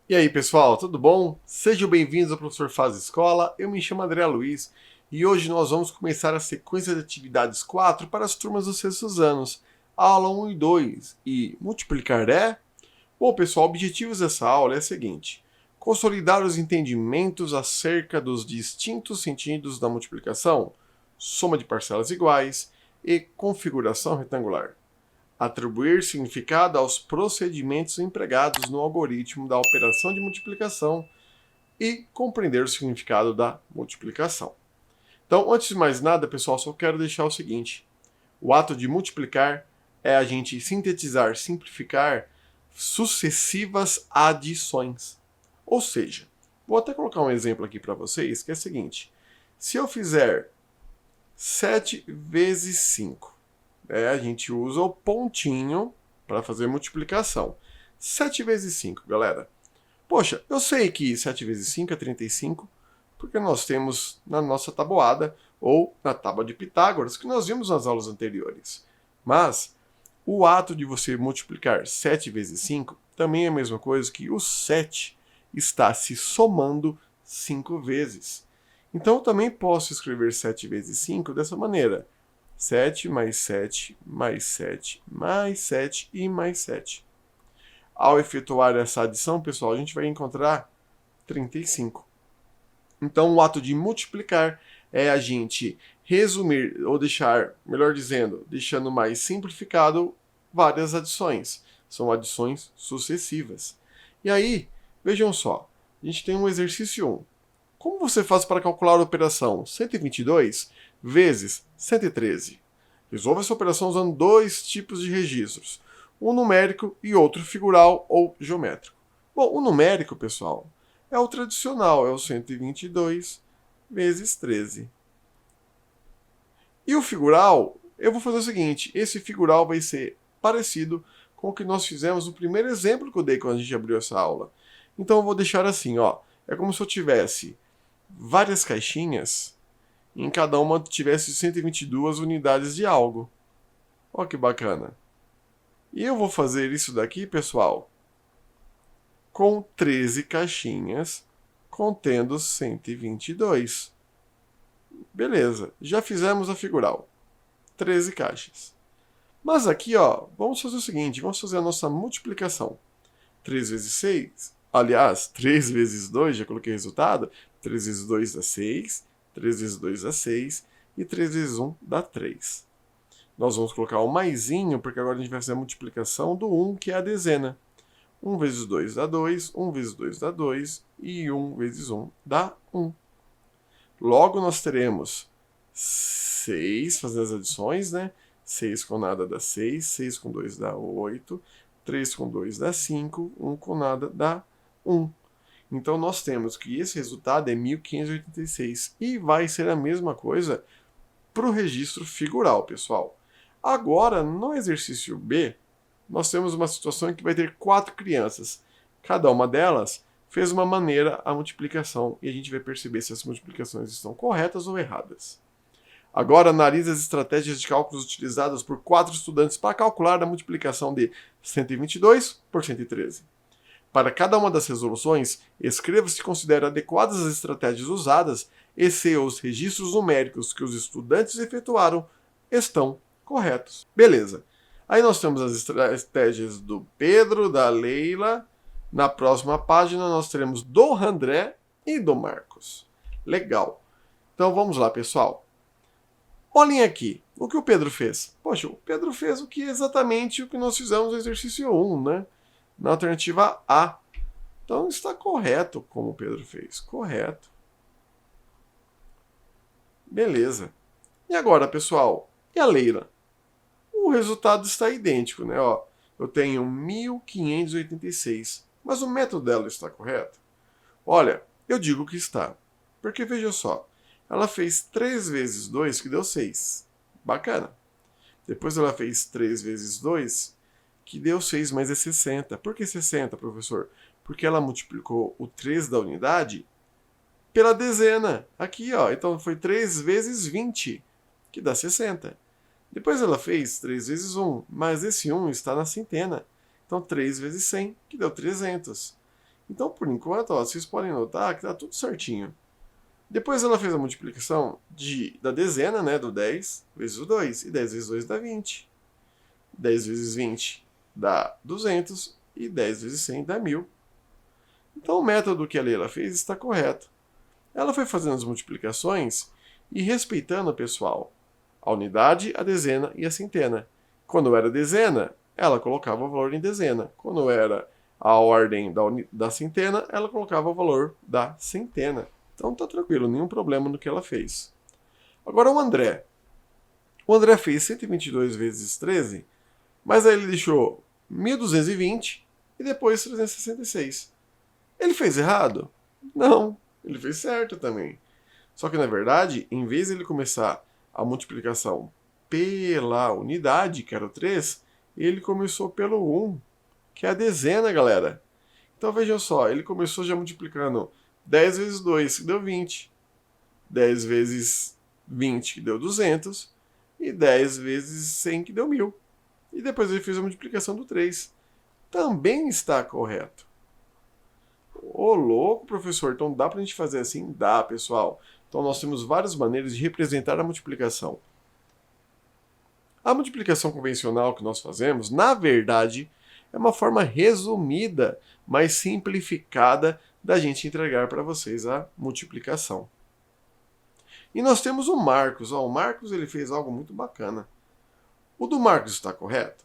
E aí, pessoal, tudo bom? Sejam bem-vindos ao Professor Faz Escola. Eu me chamo André Luiz e hoje nós vamos começar a sequência de atividades 4 para as turmas dos sextos anos, aula 1 e 2. E multiplicar é? Bom, pessoal, objetivos dessa aula é o seguinte: consolidar os entendimentos acerca dos distintos sentidos da multiplicação, soma de parcelas iguais e configuração retangular. Atribuir significado aos procedimentos empregados no algoritmo da operação de multiplicação e compreender o significado da multiplicação. Então, antes de mais nada, pessoal, só quero deixar o seguinte: o ato de multiplicar é a gente sintetizar, simplificar sucessivas adições. Ou seja, vou até colocar um exemplo aqui para vocês, que é o seguinte: se eu fizer 7 vezes 5, a gente usa o pontinho para fazer multiplicação. 7 vezes 5, galera. Poxa, eu sei que 7 vezes 5 é 35, porque nós temos na nossa tabuada, ou na tábua de Pitágoras, que nós vimos nas aulas anteriores. Mas o ato de você multiplicar 7 vezes 5 também é a mesma coisa que o 7 está se somando 5 vezes. Então eu também posso escrever 7 vezes 5 dessa maneira: 7 mais 7 mais 7 mais 7 e mais 7. Ao efetuar essa adição, pessoal, a gente vai encontrar 35. Então, o ato de multiplicar é a gente resumir, ou deixar, melhor dizendo, deixando mais simplificado, várias adições. São adições sucessivas. E aí, vejam só, a gente tem um exercício 1. Como você faz para calcular a operação 122 vezes 113? Resolva essa operação usando dois tipos de registros, um numérico e outro figural ou geométrico. Bom, o numérico, pessoal, é o tradicional, é o 122 vezes 13. E o figural, eu vou fazer o seguinte: esse figural vai ser parecido com o que nós fizemos no primeiro exemplo que eu dei quando a gente abriu essa aula. Então eu vou deixar assim, ó. É como se eu tivesse várias caixinhas e em cada uma tivesse 122 unidades de algo. Olha que bacana. E eu vou fazer isso daqui, pessoal, com 13 caixinhas contendo 122. Beleza, já fizemos a figural. 13 caixas. Mas aqui, ó, vamos fazer o seguinte, vamos fazer a nossa multiplicação. 3 vezes 6, aliás, 3 vezes 2, já coloquei o resultado. 3 vezes 2 dá 6, 3 vezes 2 dá 6 e 3 vezes 1 dá 3. Nós vamos colocar o maisinho, porque agora a gente vai fazer a multiplicação do 1, que é a dezena. 1 vezes 2 dá 2, 1 vezes 2 dá 2 e 1 vezes 1 dá 1. Logo nós teremos 6, fazendo as adições, né? 6 com nada dá 6, 6 com 2 dá 8, 3 com 2 dá 5, 1 com nada dá 1. Então nós temos que esse resultado é 1586 e vai ser a mesma coisa para o registro figural, pessoal. Agora, no exercício B, nós temos uma situação em que vai ter 4 crianças. Cada uma delas fez uma maneira a multiplicação e a gente vai perceber se as multiplicações estão corretas ou erradas. Agora analise as estratégias de cálculos utilizadas por 4 estudantes para calcular a multiplicação de 122 por 113. Para cada uma das resoluções, escreva se considera adequadas as estratégias usadas e se os registros numéricos que os estudantes efetuaram estão corretos. Beleza. Aí nós temos as estratégias do Pedro, da Leila. Na próxima página nós teremos do André e do Marcos. Legal. Então vamos lá, pessoal. Olhem aqui, o que o Pedro fez? Poxa, o Pedro fez exatamente o que nós fizemos no exercício 1, né? Na alternativa A. Então está correto como o Pedro fez. Correto. Beleza. E agora, pessoal? E a Leila? O resultado está idêntico, né? Ó, eu tenho 1586. Mas o método dela está correto? Olha, eu digo que está. Porque veja só, ela fez 3 vezes 2, que deu 6. Bacana. Depois ela fez 3 vezes 2, que deu 6, mas é 60. Por que 60, professor? Porque ela multiplicou o 3 da unidade pela dezena. Aqui, ó. Então foi 3 vezes 20, que dá 60. Depois ela fez 3 vezes 1, mas esse 1 está na centena. Então 3 vezes 100, que deu 300. Então, por enquanto, ó, vocês podem notar que está tudo certinho. Depois ela fez a multiplicação da dezena, né, do 10 vezes o 2, e 10 vezes 2 dá 20. 10 vezes 20 dá 200, e 10 vezes 100 dá 1000. Então o método que a Leila fez está correto. Ela foi fazendo as multiplicações e respeitando, pessoal, a unidade, a dezena e a centena. Quando era dezena, ela colocava o valor em dezena. Quando era a ordem da centena, ela colocava o valor da centena. Então tá tranquilo, nenhum problema no que ela fez. Agora o André. O André fez 122 vezes 13, mas aí ele deixou 1220 e depois 366. Ele fez errado? Não, ele fez certo também. Só que na verdade, em vez de ele começar a multiplicação pela unidade, que era o 3, ele começou pelo 1, que é a dezena, galera. Então vejam só, ele começou já multiplicando 10 vezes 2, que deu 20. 10 vezes 20, que deu 200. E 10 vezes 100, que deu 1000. E depois ele fez a multiplicação do 3. Também está correto. Ô, louco, professor, então dá pra gente fazer assim? Dá, pessoal. Então nós temos várias maneiras de representar a multiplicação. A multiplicação convencional que nós fazemos, na verdade, é uma forma resumida, mais simplificada da gente entregar para vocês a multiplicação. E nós temos o Marcos. Ó, o Marcos ele fez algo muito bacana. O do Marcos está correto?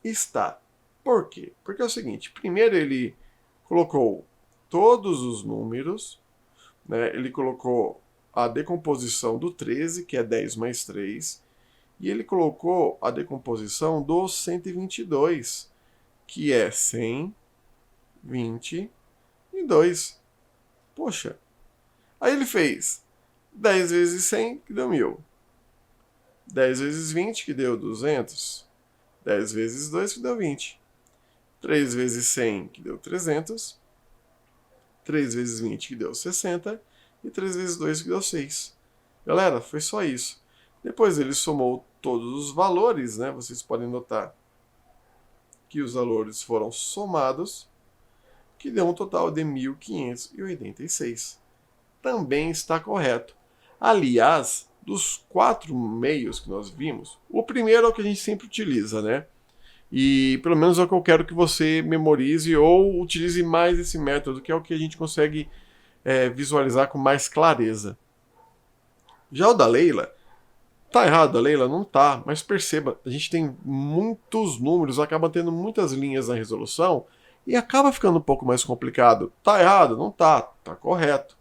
Está. Por quê? Porque é o seguinte, primeiro ele colocou todos os números, né? Ele colocou a decomposição do 13, que é 10 mais 3, e ele colocou a decomposição do 122, que é 122. Poxa. Aí ele fez 10 vezes 100, que deu 1000. 10 vezes 20, que deu 200. 10 vezes 2, que deu 20. 3 vezes 100, que deu 300. 3 vezes 20, que deu 60. E 3 vezes 2, que deu 6. Galera, foi só isso. Depois ele somou todos os valores, né? Vocês podem notar que os valores foram somados, que deu um total de 1.586. Também está correto. Aliás, dos 4 meios que nós vimos, o primeiro é o que a gente sempre utiliza, né? E pelo menos é o que eu quero que você memorize ou utilize mais esse método, que é o que a gente consegue visualizar com mais clareza. Já o da Leila, tá errado, a Leila? Não tá, mas perceba, a gente tem muitos números, acaba tendo muitas linhas na resolução e acaba ficando um pouco mais complicado. Tá errado? Não tá, tá correto.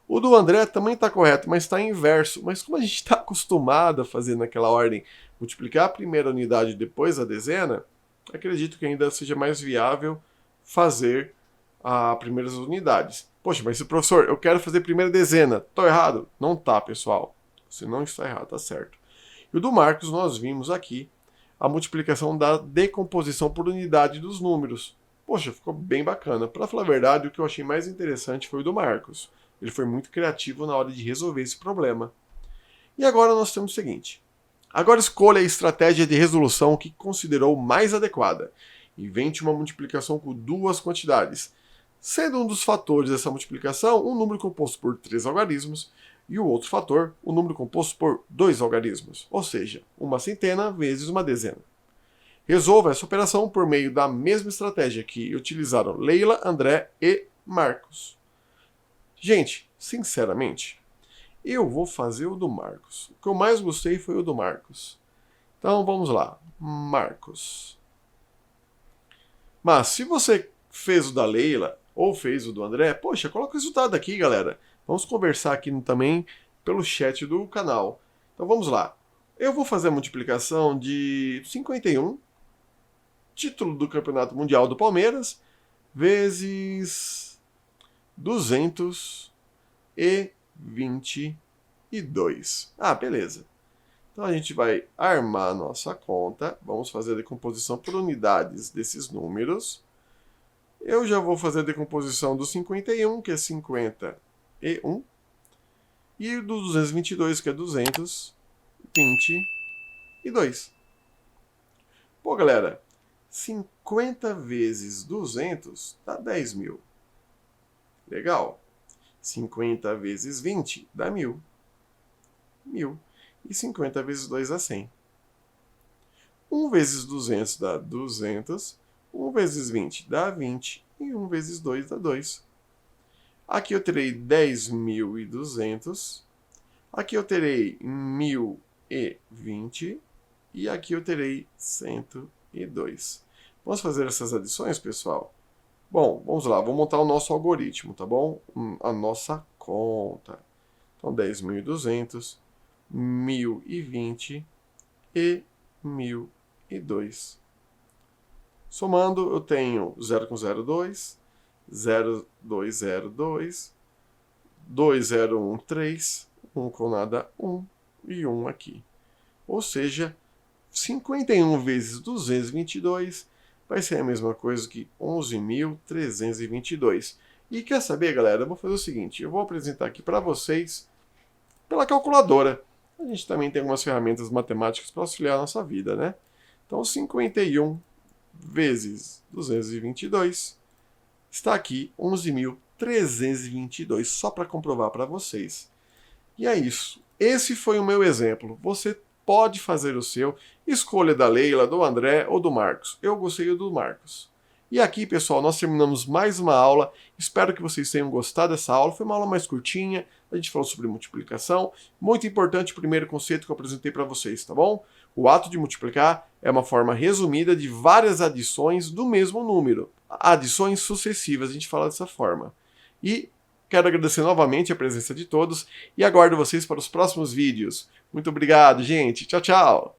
O do André também está correto, mas está inverso. Mas como a gente está acostumado a fazer naquela ordem, multiplicar a primeira unidade e depois a dezena, acredito que ainda seja mais viável fazer as primeiras unidades. Poxa, mas se professor, eu quero fazer primeira dezena, estou errado? Não tá, pessoal. Você não está errado, tá certo. E o do Marcos nós vimos aqui a multiplicação da decomposição por unidade dos números. Poxa, ficou bem bacana. Para falar a verdade, o que eu achei mais interessante foi o do Marcos. Ele foi muito criativo na hora de resolver esse problema. E agora nós temos o seguinte. Agora escolha a estratégia de resolução que considerou mais adequada. Invente uma multiplicação com duas quantidades, sendo um dos fatores dessa multiplicação um número composto por 3 algarismos e o outro fator um número composto por 2 algarismos, ou seja, uma centena vezes uma dezena. Resolva essa operação por meio da mesma estratégia que utilizaram Leila, André e Marcos. Gente, sinceramente, eu vou fazer o do Marcos. O que eu mais gostei foi o do Marcos. Então vamos lá. Marcos. Mas se você fez o da Leila ou fez o do André, poxa, coloca o resultado aqui, galera. Vamos conversar aqui também pelo chat do canal. Então vamos lá. Eu vou fazer a multiplicação de 51, título do Campeonato Mundial do Palmeiras, vezes 222. Ah, beleza. Então a gente vai armar a nossa conta. Vamos fazer a decomposição por unidades desses números. Eu já vou fazer a decomposição do 51, que é 51. E do 222, que é 222. Pô, galera, 50 vezes 200 dá 10 mil. Legal. 50 vezes 20 dá 1.000. 1.000. E 50 vezes 2 dá 100. 1 vezes 200 dá 200. 1 vezes 20 dá 20. E 1 vezes 2 dá 2. Aqui eu terei 10.200. Aqui eu terei 1.020. E aqui eu terei 102. Vamos fazer essas adições, pessoal? Bom, vamos lá. Vou montar o nosso algoritmo, tá bom? A nossa conta. Então, 10.200, 1.020 e 1.002. Somando, eu tenho 0 com 0, 2, 0, 2, 0, 2, 2, 0, 1, 3, 1 com nada, 1 e 1 aqui. Ou seja, 51 vezes 222 vai ser a mesma coisa que 11.322. E quer saber, galera? Eu vou fazer o seguinte, eu vou apresentar aqui para vocês pela calculadora. A gente também tem algumas ferramentas matemáticas para auxiliar a nossa vida, né? Então, 51 vezes 222 está aqui 11.322, só para comprovar para vocês. E é isso. Esse foi o meu exemplo. Você pode fazer o seu. Escolha da Leila, do André ou do Marcos. Eu gostei do Marcos. E aqui, pessoal, nós terminamos mais uma aula. Espero que vocês tenham gostado dessa aula. Foi uma aula mais curtinha. A gente falou sobre multiplicação. Muito importante o primeiro conceito que eu apresentei para vocês, tá bom? O ato de multiplicar é uma forma resumida de várias adições do mesmo número. Adições sucessivas, a gente fala dessa forma. E quero agradecer novamente a presença de todos e aguardo vocês para os próximos vídeos. Muito obrigado, gente. Tchau, tchau!